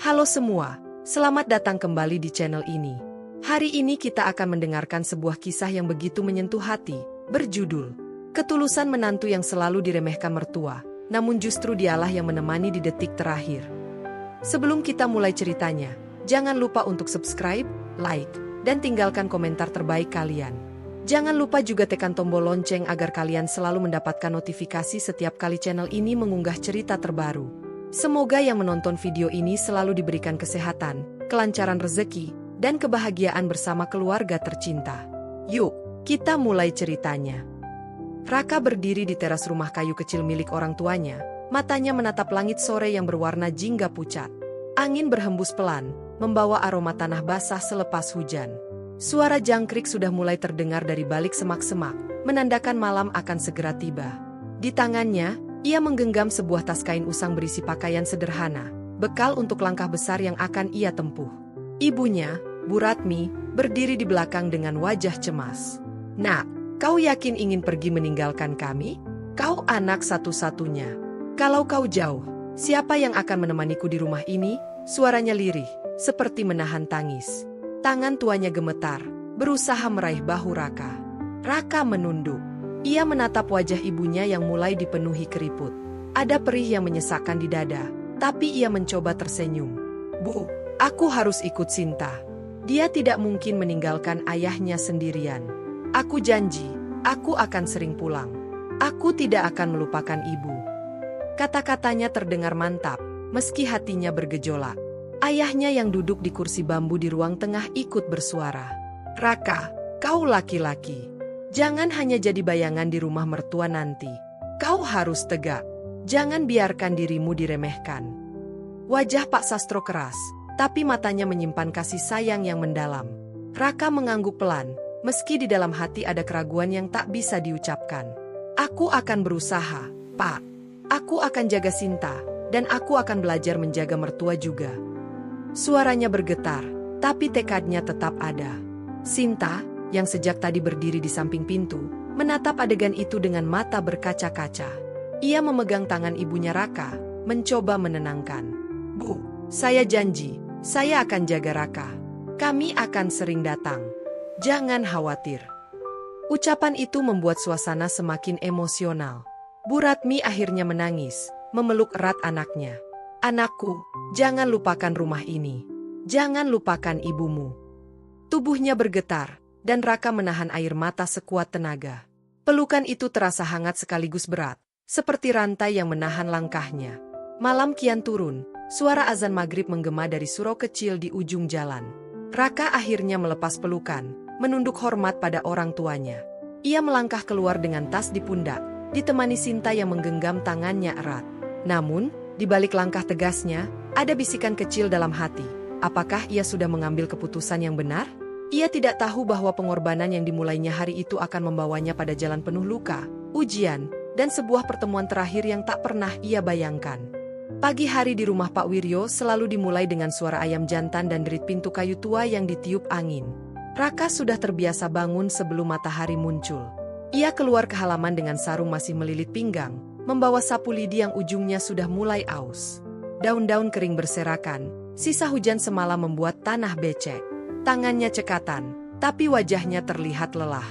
Halo semua, selamat datang kembali di channel ini. Hari ini kita akan mendengarkan sebuah kisah yang begitu menyentuh hati, berjudul Ketulusan Menantu yang Selalu Diremehkan Mertua, namun justru dialah yang menemani di detik terakhir. Sebelum kita mulai ceritanya, jangan lupa untuk subscribe, like, dan tinggalkan komentar terbaik kalian. Jangan lupa juga tekan tombol lonceng agar kalian selalu mendapatkan notifikasi setiap kali channel ini mengunggah cerita terbaru. Semoga yang menonton video ini selalu diberikan kesehatan, kelancaran rezeki, dan kebahagiaan bersama keluarga tercinta. Yuk, kita mulai ceritanya. Raka berdiri di teras rumah kayu kecil milik orang tuanya, matanya menatap langit sore yang berwarna jingga pucat. Angin berhembus pelan, membawa aroma tanah basah selepas hujan. Suara jangkrik sudah mulai terdengar dari balik semak-semak, menandakan malam akan segera tiba. Di tangannya, ia menggenggam sebuah tas kain usang berisi pakaian sederhana, bekal untuk langkah besar yang akan ia tempuh. Ibunya, Bu Ratmi, berdiri di belakang dengan wajah cemas. "Nak, kau yakin ingin pergi meninggalkan kami? Kau anak satu-satunya. Kalau kau jauh, siapa yang akan menemaniku di rumah ini?" Suaranya lirih, seperti menahan tangis. Tangan tuanya gemetar, berusaha meraih bahu Raka. Raka menunduk. Ia menatap wajah ibunya yang mulai dipenuhi keriput. Ada perih yang menyesakkan di dada, tapi ia mencoba tersenyum. "Bu, aku harus ikut Sinta. Dia tidak mungkin meninggalkan ayahnya sendirian. Aku janji, aku akan sering pulang. Aku tidak akan melupakan ibu." Kata-katanya terdengar mantap, meski hatinya bergejolak. Ayahnya yang duduk di kursi bambu di ruang tengah ikut bersuara. "Raka, kau laki-laki. Jangan hanya jadi bayangan di rumah mertua nanti. Kau harus tegak. Jangan biarkan dirimu diremehkan." Wajah Pak Sastro keras, tapi matanya menyimpan kasih sayang yang mendalam. Raka mengangguk pelan, meski di dalam hati ada keraguan yang tak bisa diucapkan. "Aku akan berusaha, Pak. Aku akan jaga Sinta, dan aku akan belajar menjaga mertua juga." Suaranya bergetar, tapi tekadnya tetap ada. Sinta, yang sejak tadi berdiri di samping pintu, menatap adegan itu dengan mata berkaca-kaca. Ia memegang tangan ibunya Raka, mencoba menenangkan. "Bu, saya janji, saya akan jaga Raka. Kami akan sering datang. Jangan khawatir." Ucapan itu membuat suasana semakin emosional. Bu Ratmi akhirnya menangis, memeluk erat anaknya. "Anakku, jangan lupakan rumah ini. Jangan lupakan ibumu." Tubuhnya bergetar, dan Raka menahan air mata sekuat tenaga. Pelukan itu terasa hangat sekaligus berat, seperti rantai yang menahan langkahnya. Malam kian turun, suara azan maghrib menggema dari surau kecil di ujung jalan. Raka akhirnya melepas pelukan, menunduk hormat pada orang tuanya. Ia melangkah keluar dengan tas di pundak, ditemani Sinta yang menggenggam tangannya erat. Namun, di balik langkah tegasnya, ada bisikan kecil dalam hati. Apakah ia sudah mengambil keputusan yang benar? Ia tidak tahu bahwa pengorbanan yang dimulainya hari itu akan membawanya pada jalan penuh luka, ujian, dan sebuah pertemuan terakhir yang tak pernah ia bayangkan. Pagi hari di rumah Pak Wiryo selalu dimulai dengan suara ayam jantan dan derit pintu kayu tua yang ditiup angin. Raka sudah terbiasa bangun sebelum matahari muncul. Ia keluar ke halaman dengan sarung masih melilit pinggang, membawa sapu lidi yang ujungnya sudah mulai aus. Daun-daun kering berserakan, sisa hujan semalam membuat tanah becek. Tangannya cekatan, tapi wajahnya terlihat lelah.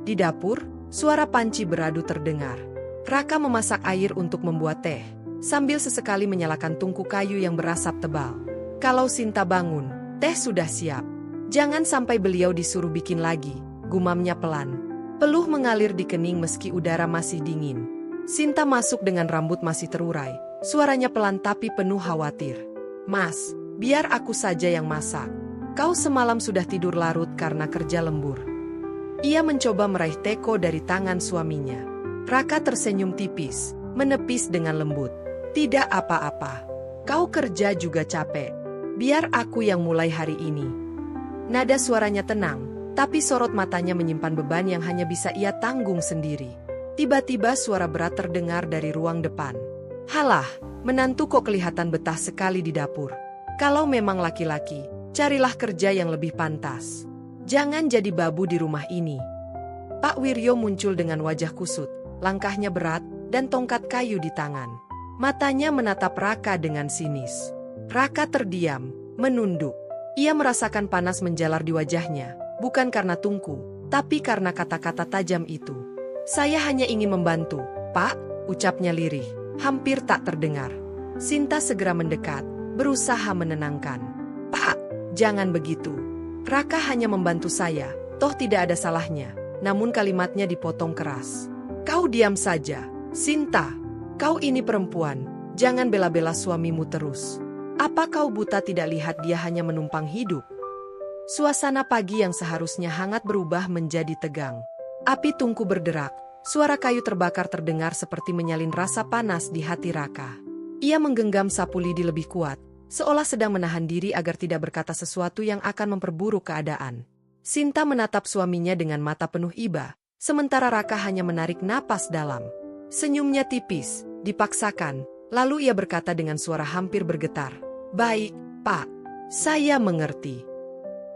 Di dapur, suara panci beradu terdengar. Raka memasak air untuk membuat teh, sambil sesekali menyalakan tungku kayu yang berasap tebal. Kalau Sinta bangun, teh sudah siap. "Jangan sampai beliau disuruh bikin lagi," gumamnya pelan. Peluh mengalir di kening meski udara masih dingin. Sinta masuk dengan rambut masih terurai, suaranya pelan tapi penuh khawatir. "Mas, biar aku saja yang masak. Kau semalam sudah tidur larut karena kerja lembur." Ia mencoba meraih teko dari tangan suaminya. Raka tersenyum tipis, menepis dengan lembut. "Tidak apa-apa. Kau kerja juga capek. Biar aku yang mulai hari ini." Nada suaranya tenang, tapi sorot matanya menyimpan beban yang hanya bisa ia tanggung sendiri. Tiba-tiba suara berat terdengar dari ruang depan. "Halah, menantu kok kelihatan betah sekali di dapur. Kalau memang laki-laki, carilah kerja yang lebih pantas. Jangan jadi babu di rumah ini." Pak Wiryo muncul dengan wajah kusut, langkahnya berat, dan tongkat kayu di tangan. Matanya menatap Raka dengan sinis. Raka terdiam, menunduk. Ia merasakan panas menjalar di wajahnya, bukan karena tungku, tapi karena kata-kata tajam itu. Saya hanya ingin membantu, Pak, ucapnya lirih, hampir tak terdengar. Sinta segera mendekat, berusaha menenangkan. Pak, jangan begitu. Raka hanya membantu saya, toh tidak ada salahnya. Namun kalimatnya dipotong keras. Kau diam saja, Sinta. Kau ini perempuan, jangan bela-bela suamimu terus. Apa kau buta tidak lihat dia hanya menumpang hidup? Suasana pagi yang seharusnya hangat berubah menjadi tegang. Api tungku berderak, suara kayu terbakar terdengar seperti menyalin rasa panas di hati Raka. Ia menggenggam sapu lidi lebih kuat, seolah sedang menahan diri agar tidak berkata sesuatu yang akan memperburuk keadaan. Sinta menatap suaminya dengan mata penuh iba, sementara Raka hanya menarik napas dalam. Senyumnya tipis, dipaksakan, lalu ia berkata dengan suara hampir bergetar. Baik, Pak. Saya mengerti.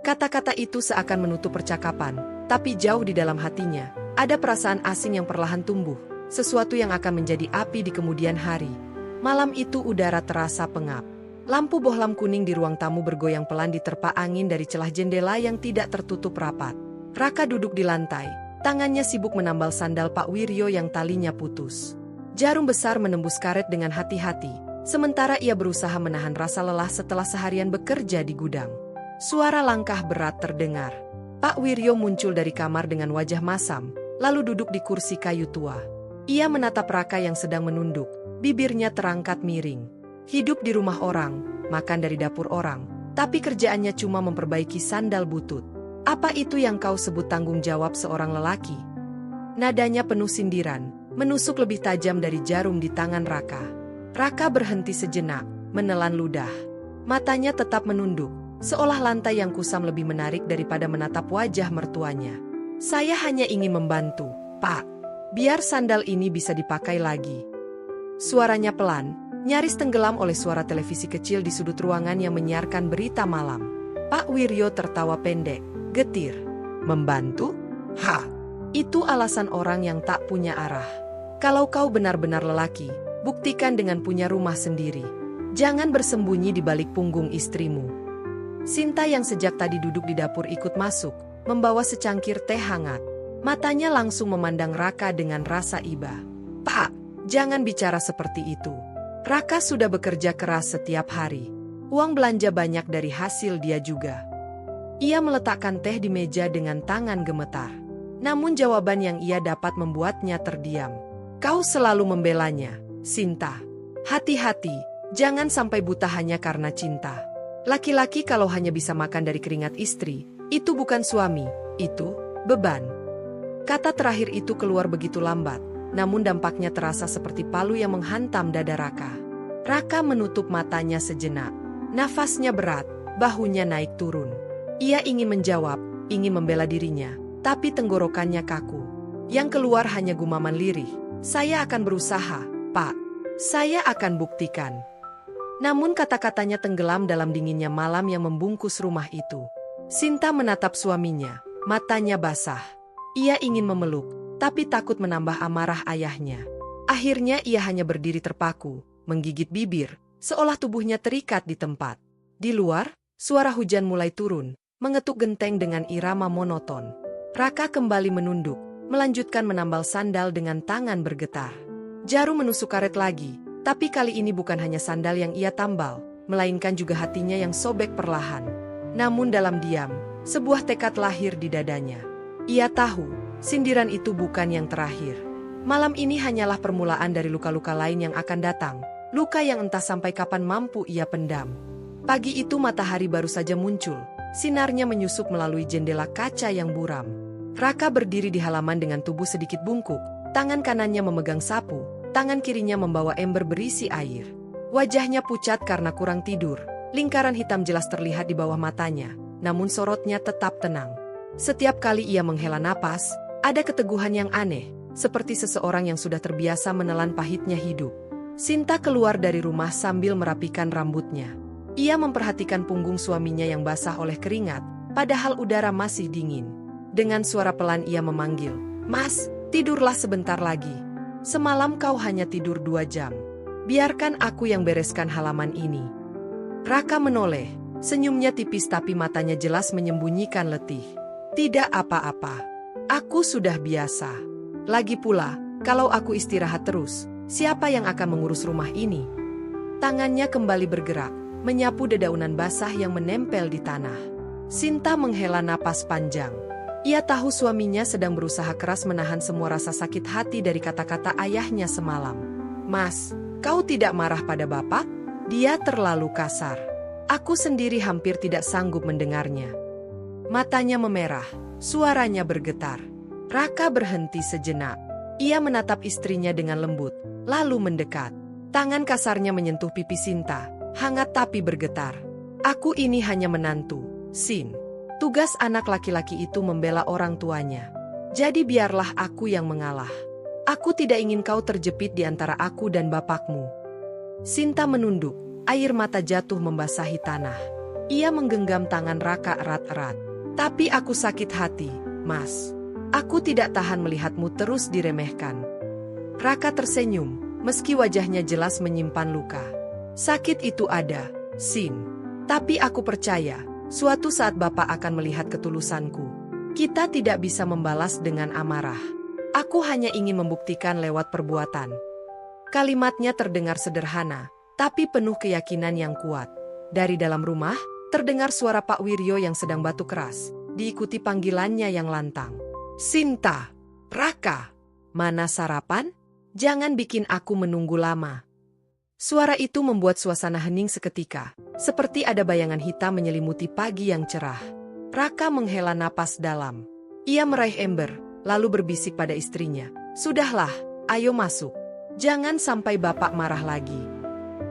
Kata-kata itu seakan menutup percakapan, tapi jauh di dalam hatinya, ada perasaan asing yang perlahan tumbuh, sesuatu yang akan menjadi api di kemudian hari. Malam itu udara terasa pengap. Lampu bohlam kuning di ruang tamu bergoyang pelan diterpa angin dari celah jendela yang tidak tertutup rapat. Raka duduk di lantai, tangannya sibuk menambal sandal Pak Wiryo yang talinya putus. Jarum besar menembus karet dengan hati-hati. Sementara ia berusaha menahan rasa lelah setelah seharian bekerja di gudang. Suara langkah berat terdengar. Pak Wiryo muncul dari kamar dengan wajah masam, lalu duduk di kursi kayu tua. Ia menatap Raka yang sedang menunduk, bibirnya terangkat miring. Hidup di rumah orang, makan dari dapur orang, tapi kerjaannya cuma memperbaiki sandal butut. Apa itu yang kau sebut tanggung jawab seorang lelaki? Nadanya penuh sindiran, menusuk lebih tajam dari jarum di tangan Raka. Raka berhenti sejenak, menelan ludah. Matanya tetap menunduk, seolah lantai yang kusam lebih menarik daripada menatap wajah mertuanya. Saya hanya ingin membantu, Pak. Biar sandal ini bisa dipakai lagi. Suaranya pelan, nyaris tenggelam oleh suara televisi kecil di sudut ruangan yang menyiarkan berita malam. Pak Wiryo tertawa pendek, getir. Membantu? Ha! Itu alasan orang yang tak punya arah. Kalau kau benar-benar lelaki, buktikan dengan punya rumah sendiri. Jangan bersembunyi di balik punggung istrimu. Sinta yang sejak tadi duduk di dapur ikut masuk, membawa secangkir teh hangat. Matanya langsung memandang Raka dengan rasa iba. Pak, jangan bicara seperti itu. Raka sudah bekerja keras setiap hari. Uang belanja banyak dari hasil dia juga. Ia meletakkan teh di meja dengan tangan gemetar. Namun jawaban yang ia dapat membuatnya terdiam. Kau selalu membelanya, Sinta. Hati-hati, jangan sampai buta hanya karena cinta. Laki-laki kalau hanya bisa makan dari keringat istri, itu bukan suami, itu beban. Kata terakhir itu keluar begitu lambat, namun dampaknya terasa seperti palu yang menghantam dada Raka. Raka menutup matanya sejenak. Nafasnya berat, bahunya naik turun. Ia ingin menjawab, ingin membela dirinya, tapi tenggorokannya kaku. Yang keluar hanya gumaman lirih. Saya akan berusaha, Pak. Saya akan buktikan. Namun kata-katanya tenggelam dalam dinginnya malam yang membungkus rumah itu. Sinta menatap suaminya, matanya basah. Ia ingin memeluk, tapi takut menambah amarah ayahnya. Akhirnya ia hanya berdiri terpaku, menggigit bibir, seolah tubuhnya terikat di tempat. Di luar, suara hujan mulai turun, mengetuk genteng dengan irama monoton. Raka kembali menunduk, melanjutkan menambal sandal dengan tangan bergetar. Jarum menusuk karet lagi, tapi kali ini bukan hanya sandal yang ia tambal, melainkan juga hatinya yang sobek perlahan. Namun dalam diam, sebuah tekad lahir di dadanya. Ia tahu, sindiran itu bukan yang terakhir. Malam ini hanyalah permulaan dari luka-luka lain yang akan datang, luka yang entah sampai kapan mampu ia pendam. Pagi itu matahari baru saja muncul, sinarnya menyusup melalui jendela kaca yang buram. Raka berdiri di halaman dengan tubuh sedikit bungkuk, tangan kanannya memegang sapu, tangan kirinya membawa ember berisi air. Wajahnya pucat karena kurang tidur, lingkaran hitam jelas terlihat di bawah matanya, namun sorotnya tetap tenang. Setiap kali ia menghela napas, ada keteguhan yang aneh, seperti seseorang yang sudah terbiasa menelan pahitnya hidup. Sinta keluar dari rumah sambil merapikan rambutnya. Ia memperhatikan punggung suaminya yang basah oleh keringat, padahal udara masih dingin. Dengan suara pelan ia memanggil, "Mas, tidurlah sebentar lagi. Semalam kau hanya tidur 2 jam. Biarkan aku yang bereskan halaman ini." Raka menoleh, senyumnya tipis tapi matanya jelas menyembunyikan letih. Tidak apa-apa. Aku sudah biasa. Lagi pula, kalau aku istirahat terus, siapa yang akan mengurus rumah ini? Tangannya kembali bergerak, menyapu dedaunan basah yang menempel di tanah. Sinta menghela napas panjang. Ia tahu suaminya sedang berusaha keras menahan semua rasa sakit hati dari kata-kata ayahnya semalam. Mas, kau tidak marah pada bapak? Dia terlalu kasar. Aku sendiri hampir tidak sanggup mendengarnya. Matanya memerah, suaranya bergetar. Raka berhenti sejenak. Ia menatap istrinya dengan lembut, lalu mendekat. Tangan kasarnya menyentuh pipi Sinta, hangat tapi bergetar. Aku ini hanya menantu, Sin. Tugas anak laki-laki itu membela orang tuanya. Jadi biarlah aku yang mengalah. Aku tidak ingin kau terjepit di antara aku dan bapakmu. Sinta menunduk, air mata jatuh membasahi tanah. Ia menggenggam tangan Raka erat-erat. Tapi aku sakit hati, Mas. Aku tidak tahan melihatmu terus diremehkan. Raka tersenyum, meski wajahnya jelas menyimpan luka. Sakit itu ada, Sin. Tapi aku percaya, suatu saat Bapak akan melihat ketulusanku. Kita tidak bisa membalas dengan amarah. Aku hanya ingin membuktikan lewat perbuatan. Kalimatnya terdengar sederhana, tapi penuh keyakinan yang kuat. Dari dalam rumah, terdengar suara Pak Wiryo yang sedang batuk keras, diikuti panggilannya yang lantang. Sinta, Raka, mana sarapan? Jangan bikin aku menunggu lama. Suara itu membuat suasana hening seketika, seperti ada bayangan hitam menyelimuti pagi yang cerah. Raka menghela napas dalam. Ia meraih ember, lalu berbisik pada istrinya. Sudahlah, ayo masuk. Jangan sampai bapak marah lagi.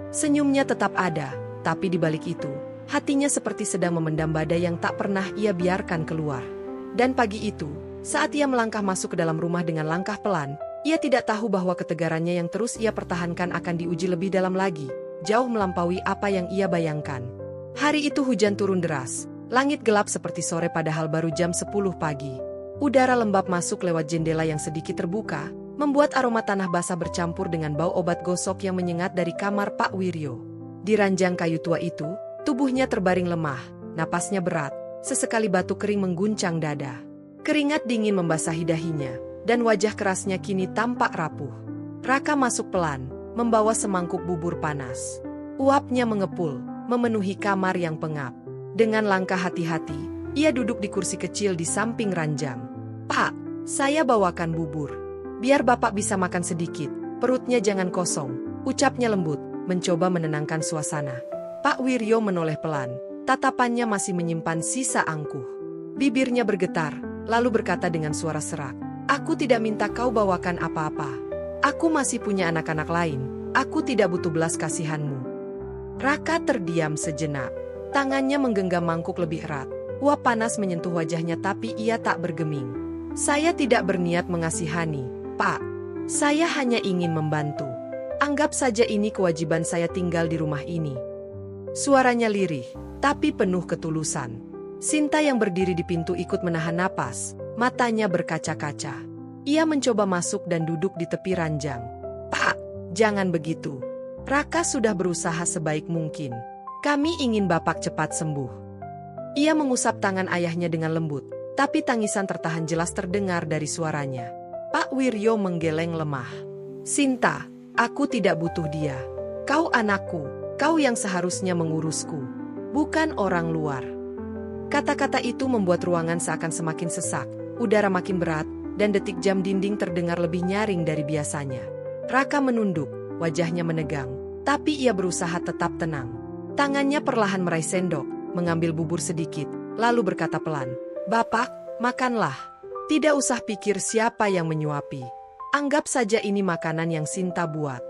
Senyumnya tetap ada, tapi di balik itu, hatinya seperti sedang memendam badai yang tak pernah ia biarkan keluar. Dan pagi itu, saat ia melangkah masuk ke dalam rumah dengan langkah pelan, ia tidak tahu bahwa ketegarannya yang terus ia pertahankan akan diuji lebih dalam lagi, jauh melampaui apa yang ia bayangkan. Hari itu hujan turun deras, langit gelap seperti sore padahal baru jam 10 pagi. Udara lembab masuk lewat jendela yang sedikit terbuka, membuat aroma tanah basah bercampur dengan bau obat gosok yang menyengat dari kamar Pak Wiryo. Di ranjang kayu tua itu, tubuhnya terbaring lemah, napasnya berat, sesekali batuk kering mengguncang dada. Keringat dingin membasahi dahinya, dan wajah kerasnya kini tampak rapuh. Raka masuk pelan, membawa semangkuk bubur panas. Uapnya mengepul, memenuhi kamar yang pengap. Dengan langkah hati-hati, ia duduk di kursi kecil di samping ranjang. Pak, saya bawakan bubur. Biar bapak bisa makan sedikit, perutnya jangan kosong, ucapnya lembut, mencoba menenangkan suasana. Pak Wiryo menoleh pelan, tatapannya masih menyimpan sisa angkuh. Bibirnya bergetar, lalu berkata dengan suara serak. Aku tidak minta kau bawakan apa-apa. Aku masih punya anak-anak lain. Aku tidak butuh belas kasihanmu. Raka terdiam sejenak. Tangannya menggenggam mangkuk lebih erat. Uap panas menyentuh wajahnya tapi ia tak bergeming. Saya tidak berniat mengasihani, Pak. Saya hanya ingin membantu. Anggap saja ini kewajiban saya tinggal di rumah ini. Suaranya lirih, tapi penuh ketulusan. Sinta yang berdiri di pintu ikut menahan napas. Matanya berkaca-kaca. Ia mencoba masuk dan duduk di tepi ranjang. Pak, jangan begitu. Raka sudah berusaha sebaik mungkin. Kami ingin bapak cepat sembuh. Ia mengusap tangan ayahnya dengan lembut, tapi tangisan tertahan jelas terdengar dari suaranya. Pak Wiryo menggeleng lemah. Sinta, aku tidak butuh dia. Kau anakku, kau yang seharusnya mengurusku, bukan orang luar. Kata-kata itu membuat ruangan seakan semakin sesak. Udara makin berat, dan detik jam dinding terdengar lebih nyaring dari biasanya. Raka menunduk, wajahnya menegang, tapi ia berusaha tetap tenang. Tangannya perlahan meraih sendok, mengambil bubur sedikit, lalu berkata pelan, Bapak, makanlah. Tidak usah pikir siapa yang menyuapi. Anggap saja ini makanan yang Sinta buat.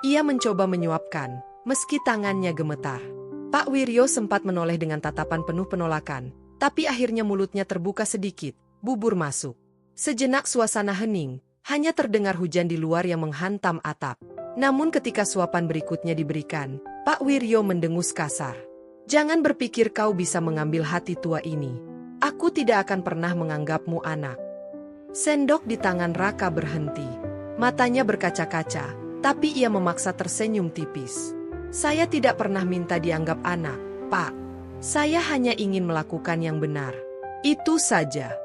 Ia mencoba menyuapkan, meski tangannya gemetar. Pak Wiryo sempat menoleh dengan tatapan penuh penolakan, tapi akhirnya mulutnya terbuka sedikit. Bubur masuk. Sejenak suasana hening, hanya terdengar hujan di luar yang menghantam atap. Namun ketika suapan berikutnya diberikan, Pak Wiryo mendengus kasar. Jangan berpikir kau bisa mengambil hati tua ini. Aku tidak akan pernah menganggapmu anak. Sendok di tangan Raka berhenti. Matanya berkaca-kaca, tapi ia memaksa tersenyum tipis. Saya tidak pernah minta dianggap anak, Pak. Saya hanya ingin melakukan yang benar. Itu saja.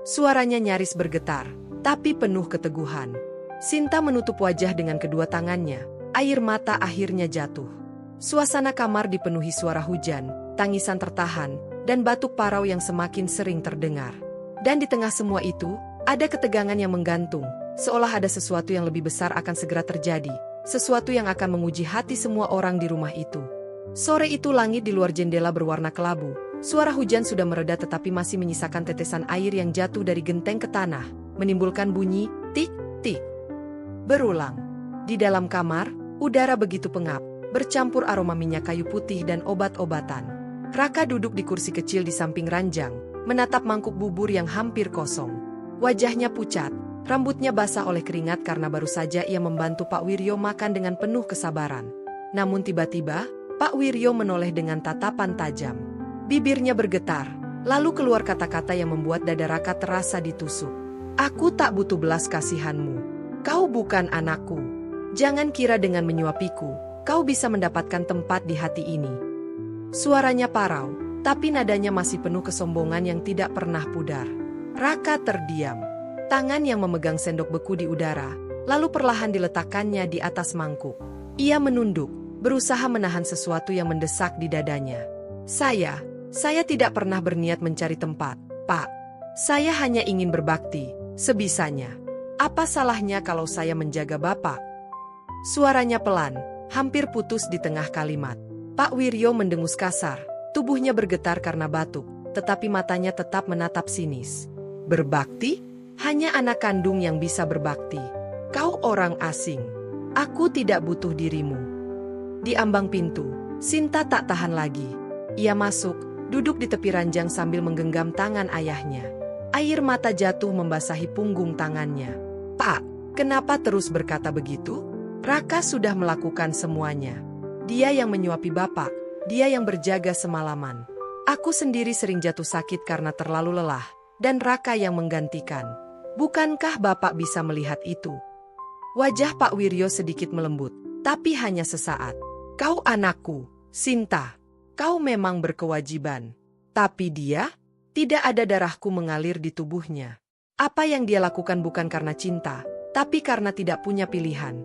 Suaranya nyaris bergetar, tapi penuh keteguhan. Sinta menutup wajah dengan kedua tangannya. Air mata akhirnya jatuh. Suasana kamar dipenuhi suara hujan, tangisan tertahan, dan batuk parau yang semakin sering terdengar. Dan di tengah semua itu, ada ketegangan yang menggantung, seolah ada sesuatu yang lebih besar akan segera terjadi, sesuatu yang akan menguji hati semua orang di rumah itu. Sore itu langit di luar jendela berwarna kelabu, suara hujan sudah mereda tetapi masih menyisakan tetesan air yang jatuh dari genteng ke tanah, menimbulkan bunyi tik-tik. Berulang. Di dalam kamar, udara begitu pengap, bercampur aroma minyak kayu putih dan obat-obatan. Raka duduk di kursi kecil di samping ranjang, menatap mangkuk bubur yang hampir kosong. Wajahnya pucat, rambutnya basah oleh keringat karena baru saja ia membantu Pak Wiryo makan dengan penuh kesabaran. Namun tiba-tiba, Pak Wiryo menoleh dengan tatapan tajam. Bibirnya bergetar, lalu keluar kata-kata yang membuat dada Raka terasa ditusuk. Aku tak butuh belas kasihanmu. Kau bukan anakku. Jangan kira dengan menyuapiku, kau bisa mendapatkan tempat di hati ini. Suaranya parau, tapi nadanya masih penuh kesombongan yang tidak pernah pudar. Raka terdiam. Tangan yang memegang sendok beku di udara, lalu perlahan diletakkannya di atas mangkuk. Ia menunduk, berusaha menahan sesuatu yang mendesak di dadanya. Saya tidak pernah berniat mencari tempat, Pak. Saya hanya ingin berbakti, sebisanya. Apa salahnya kalau saya menjaga Bapak? Suaranya pelan, hampir putus di tengah kalimat. Pak Wiryo mendengus kasar, tubuhnya bergetar karena batuk, tetapi matanya tetap menatap sinis. Berbakti? Hanya anak kandung yang bisa berbakti. Kau orang asing. Aku tidak butuh dirimu. Di ambang pintu, Sinta tak tahan lagi. Ia masuk, duduk di tepi ranjang sambil menggenggam tangan ayahnya. Air mata jatuh membasahi punggung tangannya. Pak, kenapa terus berkata begitu? Raka sudah melakukan semuanya. Dia yang menyuapi Bapak, dia yang berjaga semalaman. Aku sendiri sering jatuh sakit karena terlalu lelah, dan Raka yang menggantikan. Bukankah Bapak bisa melihat itu? Wajah Pak Wiryo sedikit melembut, tapi hanya sesaat. Kau anakku, Sinta. Kau memang berkewajiban. Tapi dia, tidak ada darahku mengalir di tubuhnya. Apa yang dia lakukan bukan karena cinta, tapi karena tidak punya pilihan.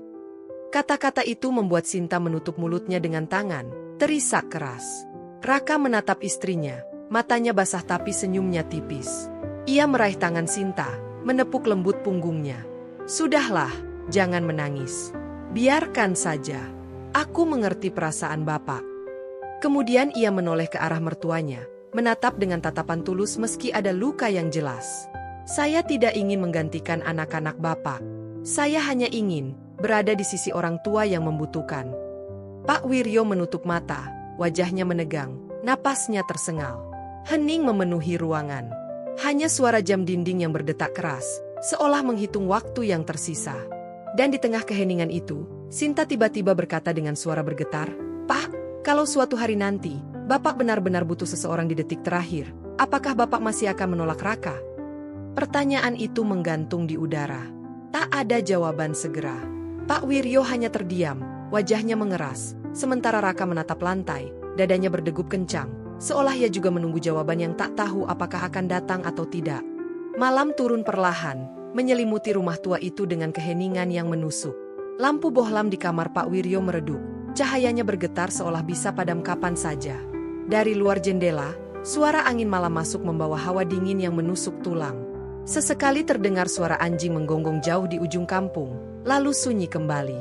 Kata-kata itu membuat Sinta menutup mulutnya dengan tangan, terisak keras. Raka menatap istrinya, matanya basah tapi senyumnya tipis. Ia meraih tangan Sinta, menepuk lembut punggungnya. Sudahlah, jangan menangis. Biarkan saja. Aku mengerti perasaan Bapak. Kemudian ia menoleh ke arah mertuanya, menatap dengan tatapan tulus meski ada luka yang jelas. Saya tidak ingin menggantikan anak-anak Bapak. Saya hanya ingin berada di sisi orang tua yang membutuhkan. Pak Wiryo menutup mata, wajahnya menegang, napasnya tersengal. Hening memenuhi ruangan. Hanya suara jam dinding yang berdetak keras, seolah menghitung waktu yang tersisa. Dan di tengah keheningan itu, Sinta tiba-tiba berkata dengan suara bergetar, Pak, kalau suatu hari nanti, Bapak benar-benar butuh seseorang di detik terakhir, apakah Bapak masih akan menolak Raka? Pertanyaan itu menggantung di udara. Tak ada jawaban segera. Pak Wiryo hanya terdiam, wajahnya mengeras, sementara Raka menatap lantai, dadanya berdegup kencang, seolah ia juga menunggu jawaban yang tak tahu apakah akan datang atau tidak. Malam turun perlahan, menyelimuti rumah tua itu dengan keheningan yang menusuk. Lampu bohlam di kamar Pak Wiryo meredup, cahayanya bergetar seolah bisa padam kapan saja. Dari luar jendela, suara angin malam masuk membawa hawa dingin yang menusuk tulang. Sesekali terdengar suara anjing menggonggong jauh di ujung kampung, lalu sunyi kembali.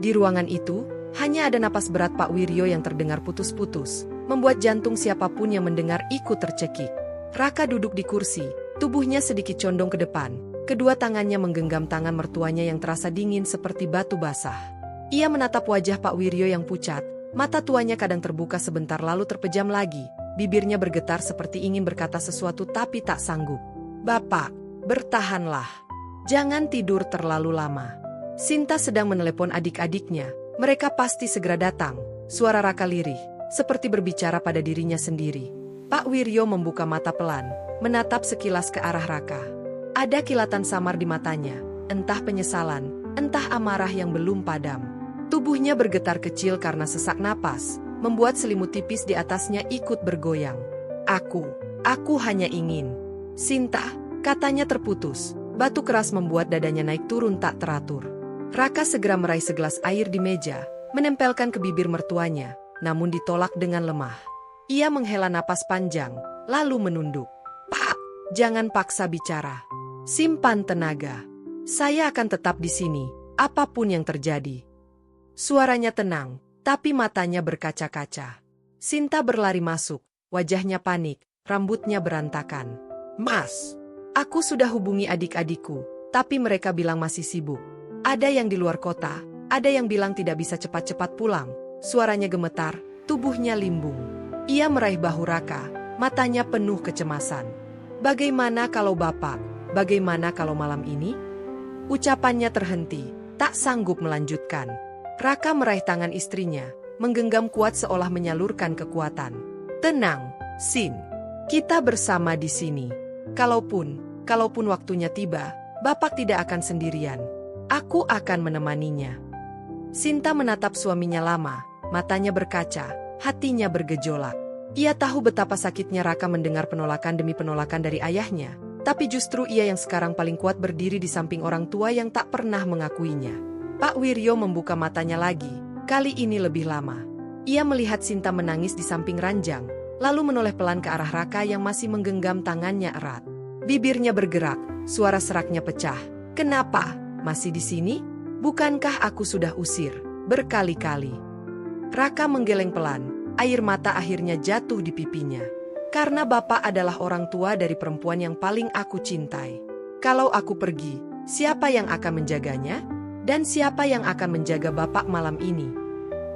Di ruangan itu, hanya ada napas berat Pak Wiryo yang terdengar putus-putus, membuat jantung siapapun yang mendengar ikut tercekik. Raka duduk di kursi, tubuhnya sedikit condong ke depan, kedua tangannya menggenggam tangan mertuanya yang terasa dingin seperti batu basah. Ia menatap wajah Pak Wiryo yang pucat, mata tuanya kadang terbuka sebentar lalu terpejam lagi, bibirnya bergetar seperti ingin berkata sesuatu tapi tak sanggup. Bapak, bertahanlah. Jangan tidur terlalu lama. Sinta sedang menelepon adik-adiknya. Mereka pasti segera datang. Suara Raka lirih, seperti berbicara pada dirinya sendiri. Pak Wiryo membuka mata pelan, menatap sekilas ke arah Raka. Ada kilatan samar di matanya, entah penyesalan, entah amarah yang belum padam. Tubuhnya bergetar kecil karena sesak napas, membuat selimut tipis di atasnya ikut bergoyang. Aku hanya ingin. Sinta, katanya terputus. Batu keras membuat dadanya naik turun tak teratur. Raka segera meraih segelas air di meja, menempelkan ke bibir mertuanya, namun ditolak dengan lemah. Ia menghela napas panjang, lalu menunduk. Pak, jangan paksa bicara. Simpan tenaga. Saya akan tetap di sini, apapun yang terjadi. Suaranya tenang, tapi matanya berkaca-kaca. Sinta berlari masuk, wajahnya panik, rambutnya berantakan. Mas, aku sudah hubungi adik-adikku, tapi mereka bilang masih sibuk. Ada yang di luar kota, ada yang bilang tidak bisa cepat-cepat pulang. Suaranya gemetar, tubuhnya limbung. Ia meraih bahu Raka, matanya penuh kecemasan. Bagaimana kalau Bapak? Bagaimana kalau malam ini? Ucapannya terhenti, tak sanggup melanjutkan. Raka meraih tangan istrinya, menggenggam kuat seolah menyalurkan kekuatan. Tenang, Sin. Kita bersama di sini. Kalaupun waktunya tiba, Bapak tidak akan sendirian. Aku akan menemaninya. Sinta menatap suaminya lama, matanya berkaca, hatinya bergejolak. Ia tahu betapa sakitnya Raka mendengar penolakan demi penolakan dari ayahnya, tapi justru ia yang sekarang paling kuat berdiri di samping orang tua yang tak pernah mengakuinya. Pak Wiryo membuka matanya lagi, kali ini lebih lama. Ia melihat Sinta menangis di samping ranjang, lalu menoleh pelan ke arah Raka yang masih menggenggam tangannya erat. Bibirnya bergerak, suara seraknya pecah. Kenapa? Masih di sini? Bukankah aku sudah usir berkali-kali? Raka menggeleng pelan, air mata akhirnya jatuh di pipinya. Karena Bapak adalah orang tua dari perempuan yang paling aku cintai. Kalau aku pergi, siapa yang akan menjaganya? Dan siapa yang akan menjaga Bapak malam ini?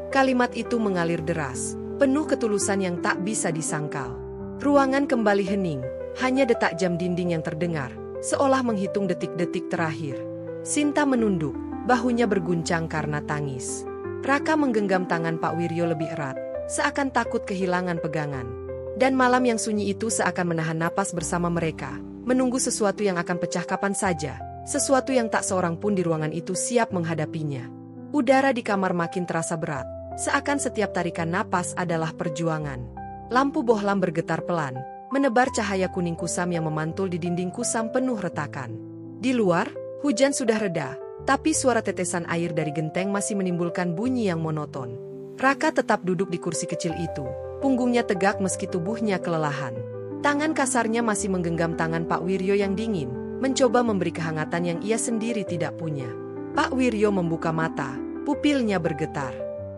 Kalimat itu mengalir deras, penuh ketulusan yang tak bisa disangkal. Ruangan kembali hening, hanya detak jam dinding yang terdengar, seolah menghitung detik-detik terakhir. Sinta menunduk, bahunya berguncang karena tangis. Raka menggenggam tangan Pak Wiryo lebih erat, seakan takut kehilangan pegangan. Dan malam yang sunyi itu seakan menahan napas bersama mereka, menunggu sesuatu yang akan pecah kapan saja. Sesuatu yang tak seorang pun di ruangan itu siap menghadapinya. Udara di kamar makin terasa berat, seakan setiap tarikan napas adalah perjuangan. Lampu bohlam bergetar pelan, menebar cahaya kuning kusam yang memantul di dinding kusam penuh retakan. Di luar, hujan sudah reda, tapi suara tetesan air dari genteng masih menimbulkan bunyi yang monoton. Raka tetap duduk di kursi kecil itu, punggungnya tegak meski tubuhnya kelelahan. Tangan kasarnya masih menggenggam tangan Pak Wiryo yang dingin, mencoba memberi kehangatan yang ia sendiri tidak punya. Pak Wiryo membuka mata, pupilnya bergetar.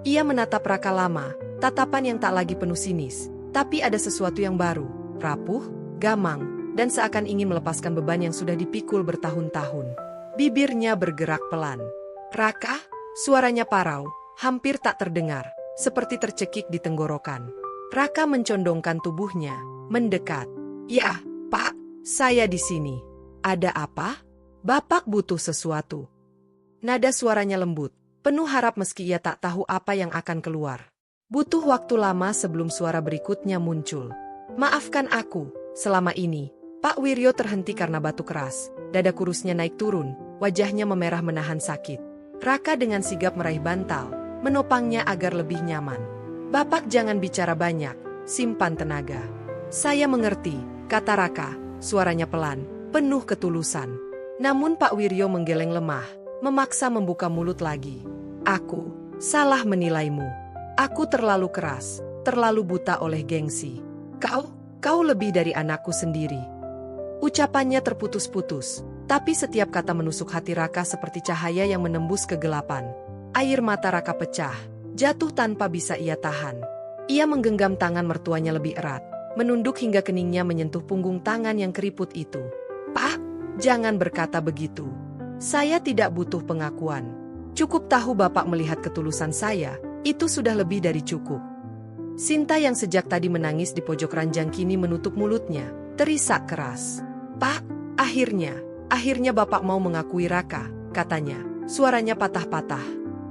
Ia menatap Raka lama, tatapan yang tak lagi penuh sinis, tapi ada sesuatu yang baru, rapuh, gamang, dan seakan ingin melepaskan beban yang sudah dipikul bertahun-tahun. Bibirnya bergerak pelan. Raka, suaranya parau, hampir tak terdengar, seperti tercekik di tenggorokan. Raka mencondongkan tubuhnya, mendekat. Ya, Pak, saya di sini. Ada apa? Bapak butuh sesuatu. Nada suaranya lembut, penuh harap meski ia tak tahu apa yang akan keluar. Butuh waktu lama sebelum suara berikutnya muncul. Maafkan aku, selama ini. Pak Wiryo terhenti karena batu keras. Dada kurusnya naik turun, wajahnya memerah menahan sakit. Raka dengan sigap meraih bantal, menopangnya agar lebih nyaman. Bapak jangan bicara banyak, simpan tenaga. Saya mengerti, kata Raka, suaranya pelan, penuh ketulusan. Namun Pak Wiryo menggeleng lemah, memaksa membuka mulut lagi. Aku salah menilaimu. Aku terlalu keras, terlalu buta oleh gengsi. Kau lebih dari anakku sendiri. Ucapannya terputus-putus, tapi setiap kata menusuk hati Raka seperti cahaya yang menembus kegelapan. Air mata Raka pecah, jatuh tanpa bisa ia tahan. Ia menggenggam tangan mertuanya lebih erat, menunduk hingga keningnya menyentuh punggung tangan yang keriput itu. Pak, jangan berkata begitu. Saya tidak butuh pengakuan. Cukup tahu Bapak melihat ketulusan saya, itu sudah lebih dari cukup. Sinta yang sejak tadi menangis di pojok ranjang kini menutup mulutnya, terisak keras. Pak, akhirnya Bapak mau mengakui Raka, katanya, suaranya patah-patah.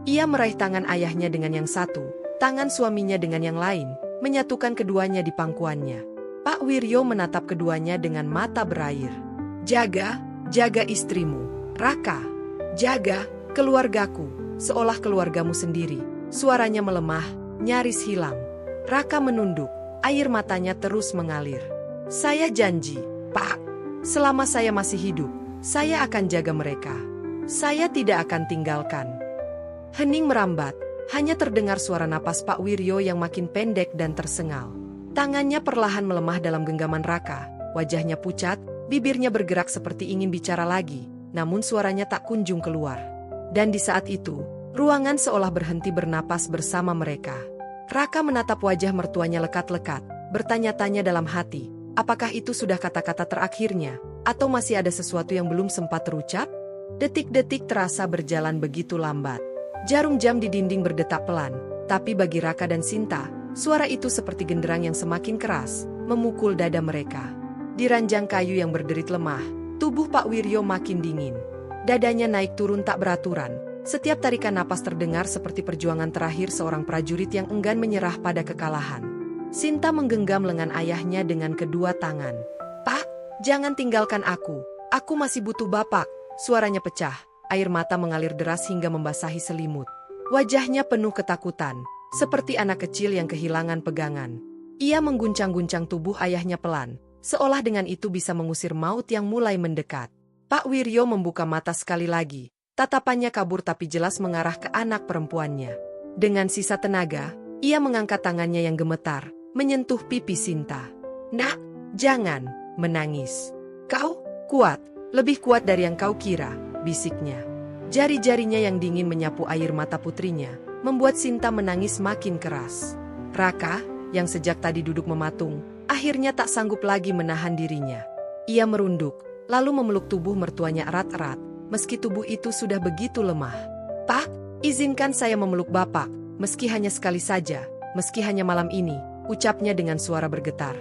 Ia meraih tangan ayahnya dengan yang satu, tangan suaminya dengan yang lain, menyatukan keduanya di pangkuannya. Pak Wiryo menatap keduanya dengan mata berair. Jaga istrimu, Raka. Jaga keluargaku, seolah keluargamu sendiri. Suaranya melemah, nyaris hilang. Raka menunduk, air matanya terus mengalir. Saya janji, Pak. Selama saya masih hidup, saya akan jaga mereka. Saya tidak akan tinggalkan. Hening merambat, hanya terdengar suara napas Pak Wiryo yang makin pendek dan tersengal. Tangannya perlahan melemah dalam genggaman Raka, wajahnya pucat, bibirnya bergerak seperti ingin bicara lagi, namun suaranya tak kunjung keluar. Dan di saat itu, ruangan seolah berhenti bernapas bersama mereka. Raka menatap wajah mertuanya lekat-lekat, bertanya-tanya dalam hati, apakah itu sudah kata-kata terakhirnya, atau masih ada sesuatu yang belum sempat terucap? Detik-detik terasa berjalan begitu lambat. Jarum jam di dinding berdetak pelan, tapi bagi Raka dan Sinta, suara itu seperti genderang yang semakin keras, memukul dada mereka. Di ranjang kayu yang berderit lemah, tubuh Pak Wiryo makin dingin. Dadanya naik turun tak beraturan. Setiap tarikan napas terdengar seperti perjuangan terakhir seorang prajurit yang enggan menyerah pada kekalahan. Sinta menggenggam lengan ayahnya dengan kedua tangan. Pak, jangan tinggalkan aku. Aku masih butuh Bapak. Suaranya pecah. Air mata mengalir deras hingga membasahi selimut. Wajahnya penuh ketakutan, seperti anak kecil yang kehilangan pegangan. Ia mengguncang-guncang tubuh ayahnya pelan, seolah dengan itu bisa mengusir maut yang mulai mendekat. Pak Wiryo membuka mata sekali lagi. Tatapannya kabur tapi jelas mengarah ke anak perempuannya. Dengan sisa tenaga, ia mengangkat tangannya yang gemetar, menyentuh pipi Sinta. Nak, jangan menangis. Kau kuat, lebih kuat dari yang kau kira, bisiknya. Jari-jarinya yang dingin menyapu air mata putrinya, membuat Sinta menangis makin keras. Raka, yang sejak tadi duduk mematung, akhirnya tak sanggup lagi menahan dirinya. Ia merunduk, lalu memeluk tubuh mertuanya erat-erat, meski tubuh itu sudah begitu lemah. Pak, izinkan saya memeluk Bapak, meski hanya sekali saja, meski hanya malam ini, ucapnya dengan suara bergetar.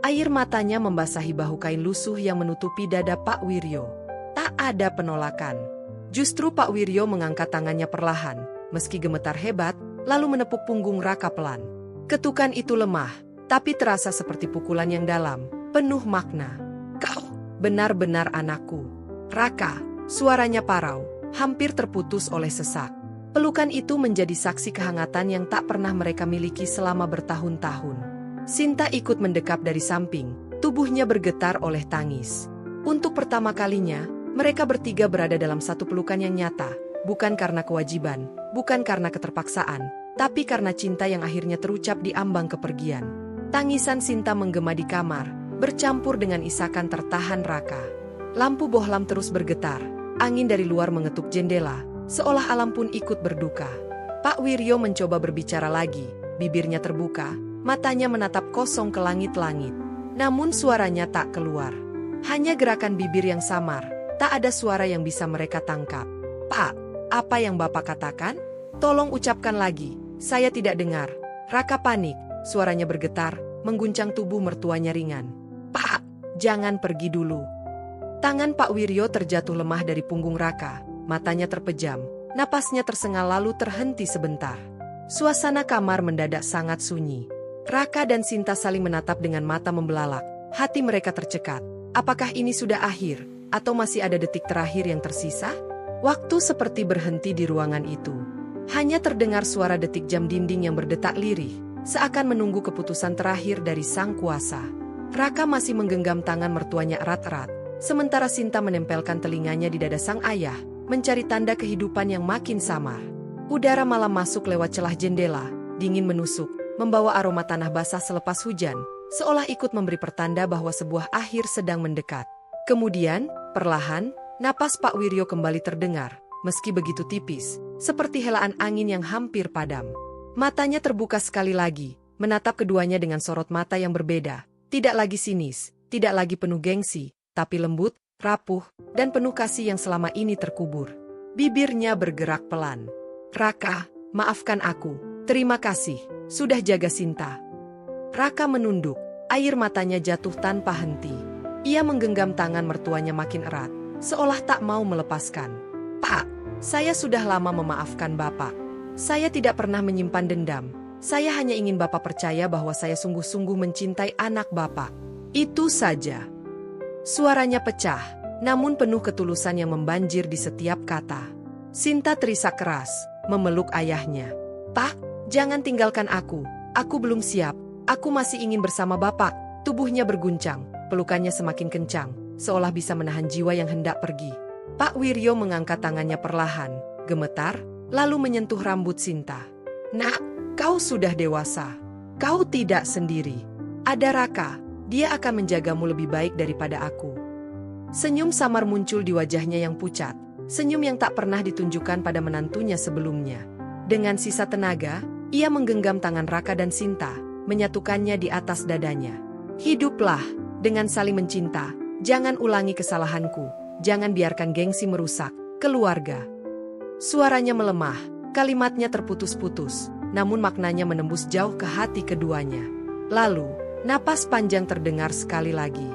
Air matanya membasahi bahu kain lusuh yang menutupi dada Pak Wiryo. Tak ada penolakan. Justru Pak Wiryo mengangkat tangannya perlahan, meski gemetar hebat, lalu menepuk punggung Raka pelan. Ketukan itu lemah, tapi terasa seperti pukulan yang dalam, penuh makna. Kau benar-benar anakku. Raka, suaranya parau, hampir terputus oleh sesak. Pelukan itu menjadi saksi kehangatan yang tak pernah mereka miliki selama bertahun-tahun. Sinta ikut mendekap dari samping, tubuhnya bergetar oleh tangis. Untuk pertama kalinya, mereka bertiga berada dalam satu pelukan yang nyata, bukan karena kewajiban, bukan karena keterpaksaan, tapi karena cinta yang akhirnya terucap di ambang kepergian. Tangisan Sinta menggema di kamar, bercampur dengan isakan tertahan Raka. Lampu bohlam terus bergetar, angin dari luar mengetuk jendela, seolah alam pun ikut berduka. Pak Wiryo mencoba berbicara lagi, bibirnya terbuka, matanya menatap kosong ke langit-langit. Namun suaranya tak keluar. Hanya gerakan bibir yang samar, tak ada suara yang bisa mereka tangkap. Pak, apa yang Bapak katakan? Tolong ucapkan lagi, saya tidak dengar. Raka panik, suaranya bergetar, mengguncang tubuh mertuanya ringan. Pak, jangan pergi dulu. Tangan Pak Wiryo terjatuh lemah dari punggung Raka, matanya terpejam, napasnya tersengal lalu terhenti sebentar. Suasana kamar mendadak sangat sunyi. Raka dan Sinta saling menatap dengan mata membelalak, hati mereka tercekat. Apakah ini sudah akhir, atau masih ada detik terakhir yang tersisa? Waktu seperti berhenti di ruangan itu. Hanya terdengar suara detik jam dinding yang berdetak lirih, seakan menunggu keputusan terakhir dari sang kuasa. Raka masih menggenggam tangan mertuanya erat-erat, sementara Sinta menempelkan telinganya di dada sang ayah, mencari tanda kehidupan yang makin samar. Udara malam masuk lewat celah jendela, dingin menusuk, membawa aroma tanah basah selepas hujan, seolah ikut memberi pertanda bahwa sebuah akhir sedang mendekat. Kemudian, perlahan, napas Pak Wiryo kembali terdengar, meski begitu tipis, seperti helaan angin yang hampir padam. Matanya terbuka sekali lagi, menatap keduanya dengan sorot mata yang berbeda, tidak lagi sinis, tidak lagi penuh gengsi, tapi lembut, rapuh, dan penuh kasih yang selama ini terkubur. Bibirnya bergerak pelan. Raka, maafkan aku, terima kasih. Sudah jaga Sinta. Raka menunduk, air matanya jatuh tanpa henti. Ia menggenggam tangan mertuanya makin erat, seolah tak mau melepaskan. Pak, saya sudah lama memaafkan Bapak. Saya tidak pernah menyimpan dendam. Saya hanya ingin Bapak percaya bahwa saya sungguh-sungguh mencintai anak Bapak. Itu saja. Suaranya pecah, namun penuh ketulusan yang membanjir di setiap kata. Sinta terisak keras, memeluk ayahnya. "Pak, jangan tinggalkan aku belum siap, aku masih ingin bersama Bapak." Tubuhnya berguncang, pelukannya semakin kencang, seolah bisa menahan jiwa yang hendak pergi. Pak Wiryo mengangkat tangannya perlahan, gemetar, lalu menyentuh rambut Sinta. "Nak, kau sudah dewasa. Kau tidak sendiri. Ada Raka, dia akan menjagamu lebih baik daripada aku." Senyum samar muncul di wajahnya yang pucat, senyum yang tak pernah ditunjukkan pada menantunya sebelumnya. Dengan sisa tenaga, ia menggenggam tangan Raka dan Sinta, menyatukannya di atas dadanya. "Hiduplah dengan saling mencinta, jangan ulangi kesalahanku, jangan biarkan gengsi merusak keluarga." Suaranya melemah, kalimatnya terputus-putus, namun maknanya menembus jauh ke hati keduanya. Lalu, napas panjang terdengar sekali lagi.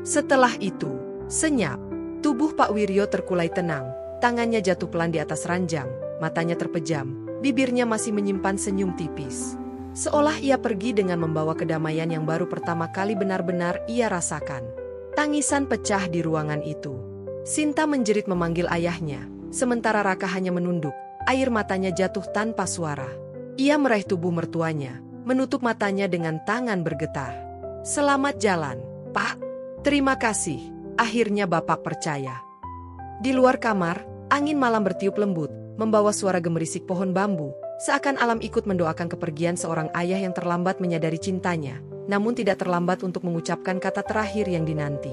Setelah itu, senyap, tubuh Pak Wiryo terkulai tenang, tangannya jatuh pelan di atas ranjang, matanya terpejam, bibirnya masih menyimpan senyum tipis. Seolah ia pergi dengan membawa kedamaian yang baru pertama kali benar-benar ia rasakan. Tangisan pecah di ruangan itu. Sinta menjerit memanggil ayahnya, sementara Raka hanya menunduk, air matanya jatuh tanpa suara. Ia meraih tubuh mertuanya, menutup matanya dengan tangan bergetar. "Selamat jalan, Pak. Terima kasih, akhirnya Bapak percaya." Di luar kamar, angin malam bertiup lembut, membawa suara gemerisik pohon bambu. Seakan alam ikut mendoakan kepergian seorang ayah yang terlambat menyadari cintanya, namun tidak terlambat untuk mengucapkan kata terakhir yang dinanti.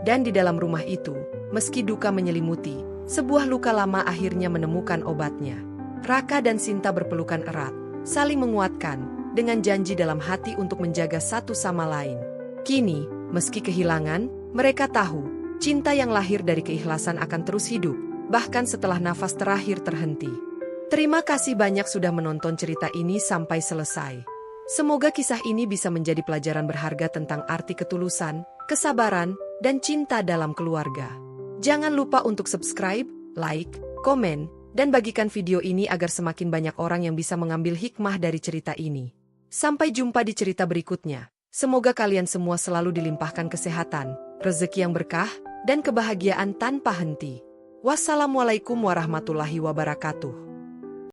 Dan di dalam rumah itu, meski duka menyelimuti, sebuah luka lama akhirnya menemukan obatnya. Raka dan Sinta berpelukan erat, saling menguatkan, dengan janji dalam hati untuk menjaga satu sama lain. Kini, meski kehilangan, mereka tahu, cinta yang lahir dari keikhlasan akan terus hidup, bahkan setelah nafas terakhir terhenti. Terima kasih banyak sudah menonton cerita ini sampai selesai. Semoga kisah ini bisa menjadi pelajaran berharga tentang arti ketulusan, kesabaran, dan cinta dalam keluarga. Jangan lupa untuk subscribe, like, komen, dan bagikan video ini agar semakin banyak orang yang bisa mengambil hikmah dari cerita ini. Sampai jumpa di cerita berikutnya. Semoga kalian semua selalu dilimpahkan kesehatan, rezeki yang berkah, dan kebahagiaan tanpa henti. Wassalamualaikum warahmatullahi wabarakatuh.